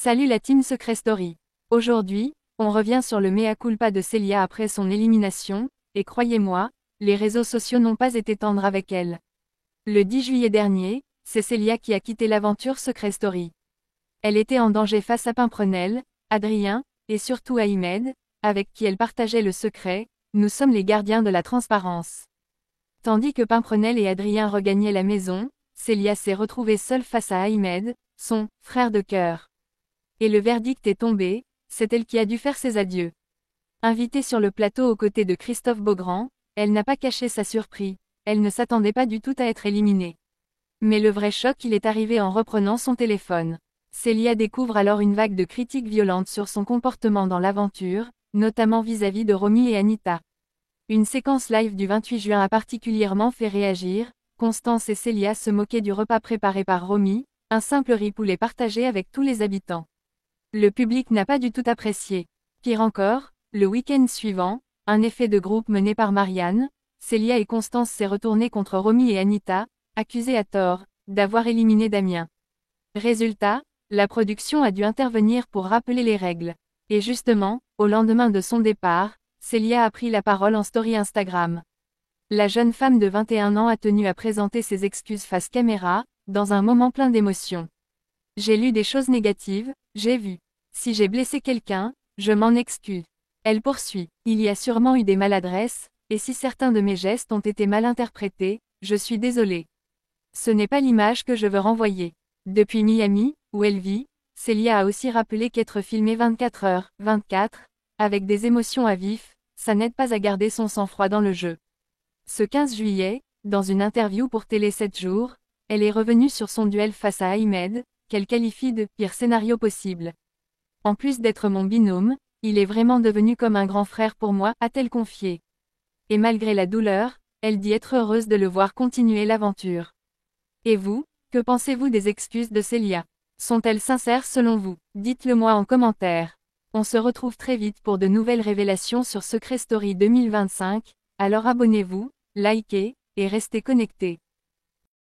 Salut la team Secret Story. Aujourd'hui, on revient sur le mea culpa de Célia après son élimination, et croyez-moi, les réseaux sociaux n'ont pas été tendres avec elle. Le 10 juillet dernier, c'est Célia qui a quitté l'aventure Secret Story. Elle était en danger face à Pimprenel, Adrien, et surtout Ahmed, avec qui elle partageait le secret. Nous sommes les gardiens de la transparence. Tandis que Pimprenel et Adrien regagnaient la maison, Célia s'est retrouvée seule face à Ahmed, son frère de cœur. Et le verdict est tombé, c'est elle qui a dû faire ses adieux. Invitée sur le plateau aux côtés de Christophe Beaugrand, elle n'a pas caché sa surprise, elle ne s'attendait pas du tout à être éliminée. Mais le vrai choc il est arrivé en reprenant son téléphone. Célia découvre alors une vague de critiques violentes sur son comportement dans l'aventure, notamment vis-à-vis de Romy et Anita. Une séquence live du 28 juin a particulièrement fait réagir. Constance et Célia se moquaient du repas préparé par Romy, un simple ripoulet partagé avec tous les habitants. Le public n'a pas du tout apprécié. Pire encore, le week-end suivant, un effet de groupe mené par Marianne, Célia et Constance s'est retourné contre Romy et Anita, accusées à tort d'avoir éliminé Damien. Résultat, la production a dû intervenir pour rappeler les règles. Et justement, au lendemain de son départ, Célia a pris la parole en story Instagram. La jeune femme de 21 ans a tenu à présenter ses excuses face caméra, dans un moment plein d'émotions. J'ai lu des choses négatives, j'ai vu. Si j'ai blessé quelqu'un, je m'en excuse. Elle poursuit. Il y a sûrement eu des maladresses, et si certains de mes gestes ont été mal interprétés, je suis désolée. Ce n'est pas l'image que je veux renvoyer. Depuis Miami, où elle vit, Célia a aussi rappelé qu'être filmée 24h/24, avec des émotions à vif, ça n'aide pas à garder son sang-froid dans le jeu. Ce 15 juillet, dans une interview pour Télé 7 jours, elle est revenue sur son duel face à Ahmed, qu'elle qualifie de « pire scénario possible ». En plus d'être mon binôme, il est vraiment devenu comme un grand frère pour moi, a-t-elle confié. Et malgré la douleur, elle dit être heureuse de le voir continuer l'aventure. Et vous, que pensez-vous des excuses de Célia? Sont-elles sincères selon vous? Dites-le moi en commentaire. On se retrouve très vite pour de nouvelles révélations sur Secret Story 2025, alors abonnez-vous, likez, et restez connectés.